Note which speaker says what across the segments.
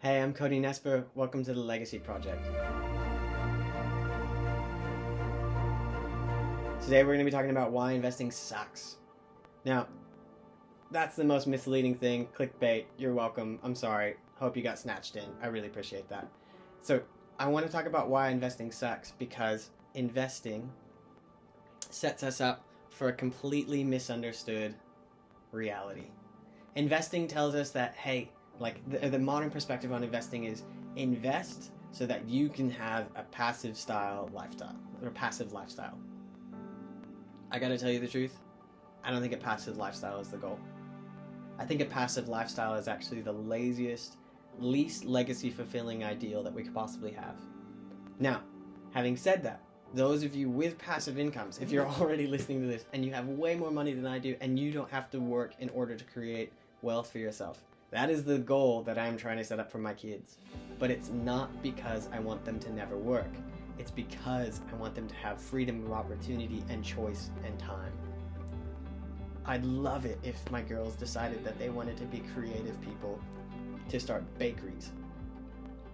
Speaker 1: Hey, I'm Cody Nesper. Welcome to the Legacy Project. Today we're going to be talking about why investing sucks. Now, that's the most misleading thing. Clickbait. You're welcome. I'm sorry. Hope you got snatched in. I really appreciate that. So, I want to talk about why investing sucks because investing sets us up for a completely misunderstood reality. Investing tells us that, hey, the modern perspective on investing is invest so that you can have a passive lifestyle. I gotta tell you the truth, I don't think a passive lifestyle is the goal. I think a passive lifestyle is actually the laziest, least legacy fulfilling ideal that we could possibly have. Now, having said that, those of you with passive incomes, if you're already listening to this and you have way more money than I do and you don't have to work in order to create wealth for yourself, that is the goal that I'm trying to set up for my kids. But it's not because I want them to never work. It's because I want them to have freedom of opportunity and choice and time. I'd love it if my girls decided that they wanted to be creative people, to start bakeries,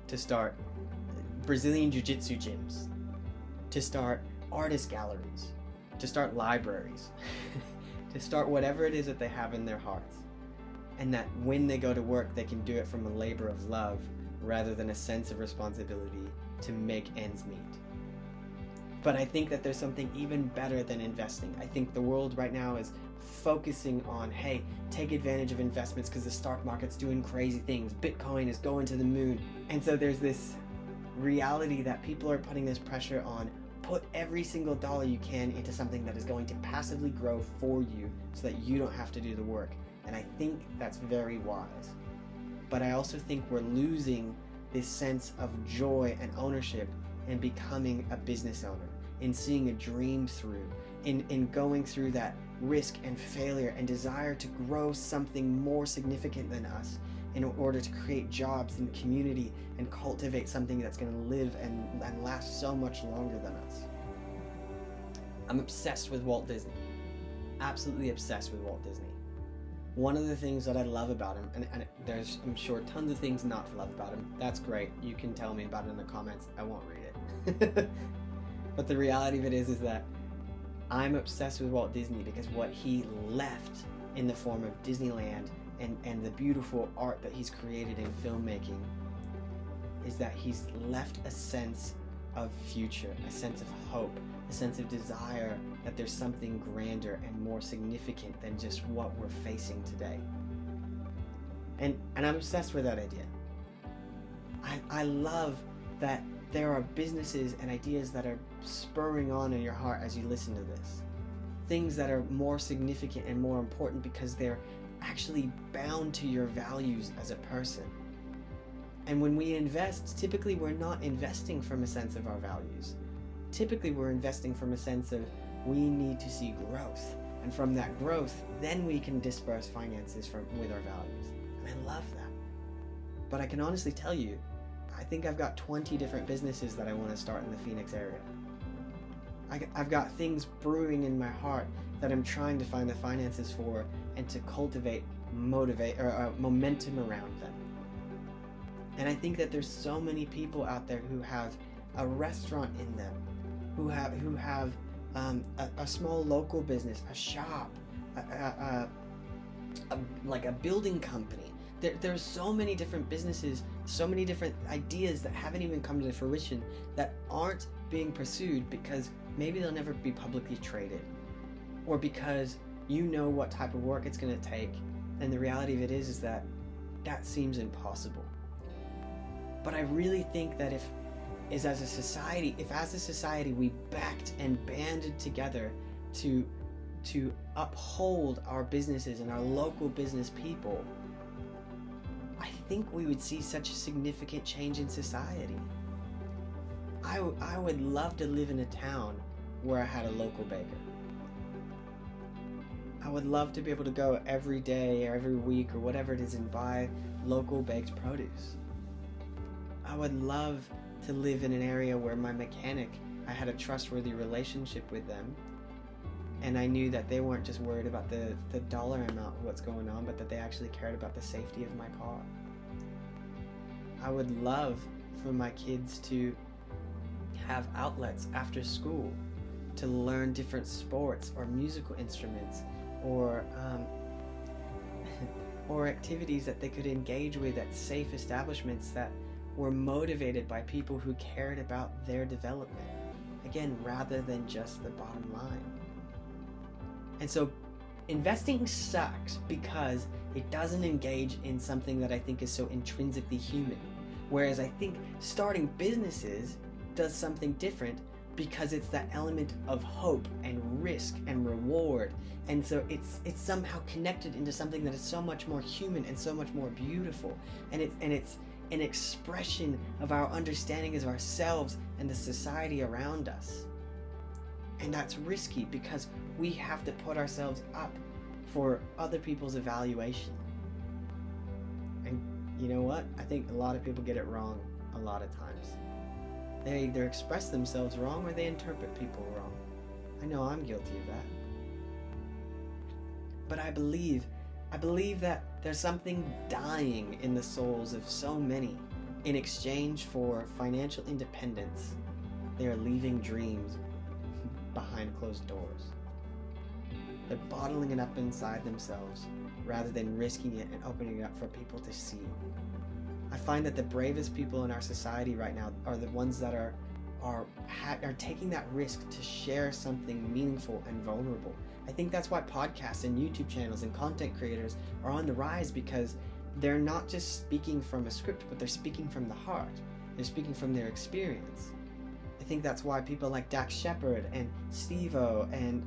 Speaker 1: to start Brazilian Jiu-Jitsu gyms, to start artist galleries, to start libraries, to start whatever it is that they have in their hearts. And that when they go to work, they can do it from a labor of love rather than a sense of responsibility to make ends meet. But I think that there's something even better than investing. I think the world right now is focusing on, hey, take advantage of investments because the stock market's doing crazy things. Bitcoin is going to the moon. And so there's this reality that people are putting this pressure on, put every single dollar you can into something that is going to passively grow for you so that you don't have to do the work. And I think that's very wise. But I also think we're losing this sense of joy and ownership in becoming a business owner, in seeing a dream through, in going through that risk and failure and desire to grow something more significant than us in order to create jobs in the community and cultivate something that's going to live and last so much longer than us. I'm obsessed with Walt Disney. Absolutely obsessed with Walt Disney. One of the things that I love about him, and there's, I'm sure, tons of things not to love about him. That's great. You can tell me about it in the comments. I won't read it. But the reality of it is that I'm obsessed with Walt Disney because what he left in the form of Disneyland and the beautiful art that he's created in filmmaking is that he's left a sense of future, a sense of hope, a sense of desire that there's something grander and more significant than just what we're facing today. And I'm obsessed with that idea. I love that there are businesses and ideas that are spurring on in your heart as you listen to this. Things that are more significant and more important because they're actually bound to your values as a person. And when we invest, typically we're not investing from a sense of our values. Typically we're investing from a sense of we need to see growth. And from that growth, then we can disperse finances with our values. And I love that. But I can honestly tell you, I think I've got 20 different businesses that I want to start in the Phoenix area. I've got things brewing in my heart that I'm trying to find the finances for and to cultivate momentum around them. And I think that there's so many people out there who have a restaurant in them, who have a small local business, a shop, like a building company. There's so many different businesses, so many different ideas that haven't even come to fruition that aren't being pursued because maybe they'll never be publicly traded, or because you know what type of work it's going to take, and the reality of it is that seems impossible. But I really think that if as a society we backed and banded together to uphold our businesses and our local business people, I think we would see such a significant change in society. I would love to live in a town where I had a local baker. I would love to be able to go every day or every week or whatever it is and buy local baked produce. I would love to live in an area where my mechanic, I had a trustworthy relationship with them, and I knew that they weren't just worried about the dollar amount of what's going on, but that they actually cared about the safety of my car. I would love for my kids to have outlets after school to learn different sports or musical instruments, or or activities that they could engage with at safe establishments that were motivated by people who cared about their development. Again, rather than just the bottom line. And so investing sucks because it doesn't engage in something that I think is so intrinsically human. Whereas I think starting businesses does something different because it's that element of hope and risk and reward. And so it's somehow connected into something that is so much more human and so much more beautiful. And it's an expression of our understanding of ourselves and the society around us. And that's risky because we have to put ourselves up for other people's evaluation. And you know what? I think a lot of people get it wrong a lot of times. They either express themselves wrong or they interpret people wrong. I know I'm guilty of that. But I believe that there's something dying in the souls of so many. In exchange for financial independence, they are leaving dreams behind closed doors. They're bottling it up inside themselves rather than risking it and opening it up for people to see. I find that the bravest people in our society right now are the ones that are taking that risk to share something meaningful and vulnerable. I think that's why podcasts and YouTube channels and content creators are on the rise, because they're not just speaking from a script, but they're speaking from the heart. They're speaking from their experience. I think that's why people like Dax Shepard and Steve-O and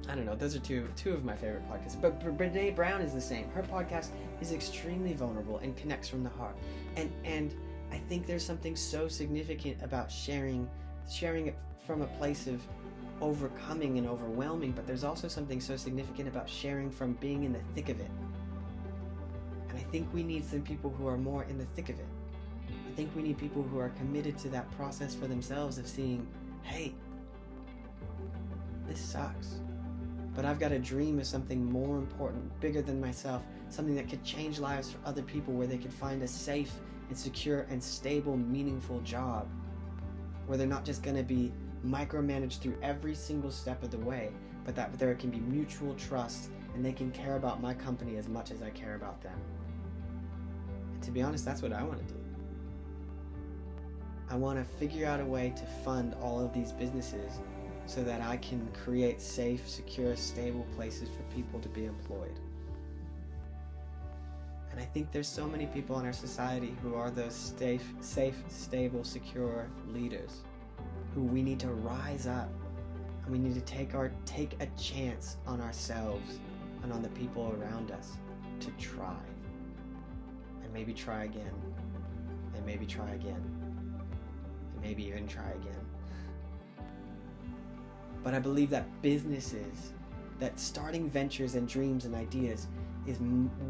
Speaker 1: I don't know, those are two of my favorite podcasts. But Brené Brown is the same. Her podcast is extremely vulnerable and connects from the heart. And I think there's something so significant about sharing it from a place of overcoming and overwhelming, but there's also something so significant about sharing from being in the thick of it. And I think we need some people who are more in the thick of it. I think we need people who are committed to that process for themselves of seeing, hey, this sucks, but I've got a dream of something more important, bigger than myself, something that could change lives for other people, where they could find a safe and secure and stable, meaningful job, where they're not just going to be micromanaged through every single step of the way, but that there can be mutual trust and they can care about my company as much as I care about them. And to be honest, that's what I want to do. I want to figure out a way to fund all of these businesses so that I can create safe, secure, stable places for people to be employed. And I think there's so many people in our society who are those safe, stable, secure leaders who we need to rise up, and we need to take a chance on ourselves and on the people around us to try. And maybe try again. And maybe try again. And maybe even try again. But I believe that businesses, that starting ventures and dreams and ideas is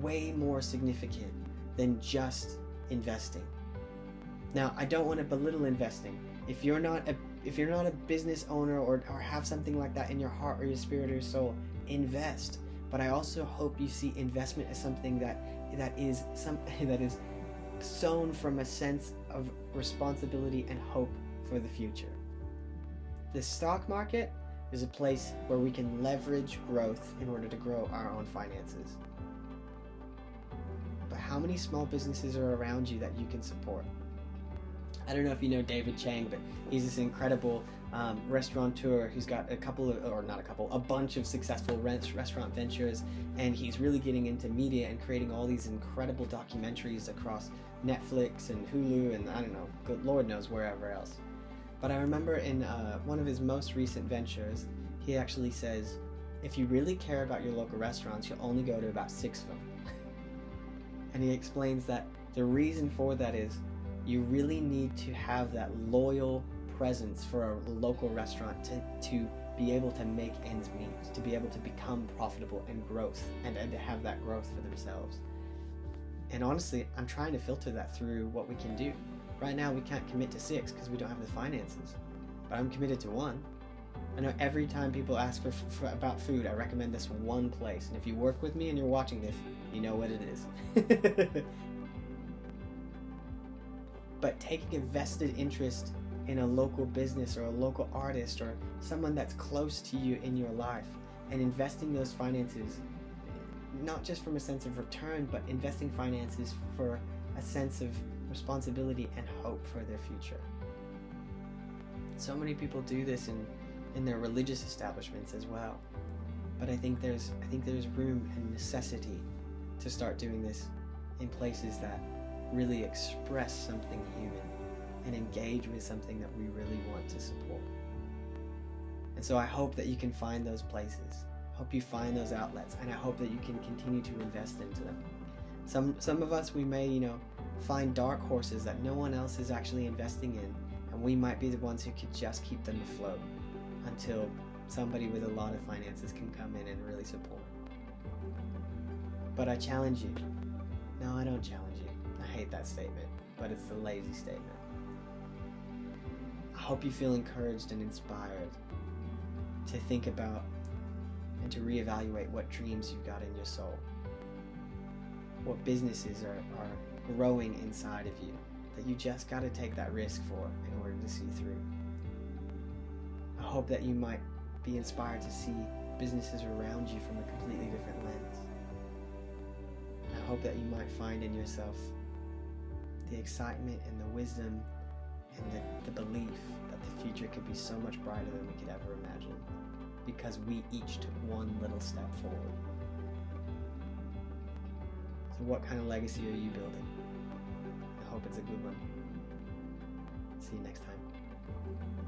Speaker 1: way more significant than just investing. Now, I don't want to belittle investing. If you're not a business owner or have something like that in your heart or your spirit or your soul, invest. But I also hope you see investment as something that is sown from a sense of responsibility and hope for the future. The stock market is a place where we can leverage growth in order to grow our own finances. But how many small businesses are around you that you can support? I don't know if you know David Chang, but he's this incredible restaurateur who's got a bunch of successful restaurant ventures, and he's really getting into media and creating all these incredible documentaries across Netflix and Hulu and I don't know, good Lord knows wherever else. But I remember in one of his most recent ventures, he actually says, if you really care about your local restaurants, you'll only go to about 6 of them. And he explains that the reason for that is you really need to have that loyal presence for a local restaurant to be able to make ends meet, to be able to become profitable and to have that growth for themselves. And honestly, I'm trying to filter that through what we can do. Right now, we can't commit to 6 because we don't have the finances, but I'm committed to 1. I know every time people ask about food, I recommend this one place. And if you work with me and you're watching this, you know what it is. but taking a vested interest in a local business or a local artist or someone that's close to you in your life, and investing those finances, not just from a sense of return, but investing finances for a sense of responsibility and hope for their future. So many people do this in their religious establishments as well. But I think there's room and necessity to start doing this in places that really express something human and engage with something that we really want to support. And so I hope that you can find those places. I hope you find those outlets, and I hope that you can continue to invest into them. Some of us, we may, find dark horses that no one else is actually investing in, and we might be the ones who could just keep them afloat until somebody with a lot of finances can come in and really support. But I challenge you. No, I don't challenge you. I hate that statement, but it's the lazy statement. I hope you feel encouraged and inspired to think about and to reevaluate what dreams you've got in your soul, what businesses are growing inside of you that you just got to take that risk for in order to see through. I hope that you might be inspired to see businesses around you from a completely different lens. I hope that you might find in yourself the excitement and the wisdom and the belief that the future could be so much brighter than we could ever imagine, because we each took one little step forward. So what kind of legacy are you building? I hope it's a good one. See you next time.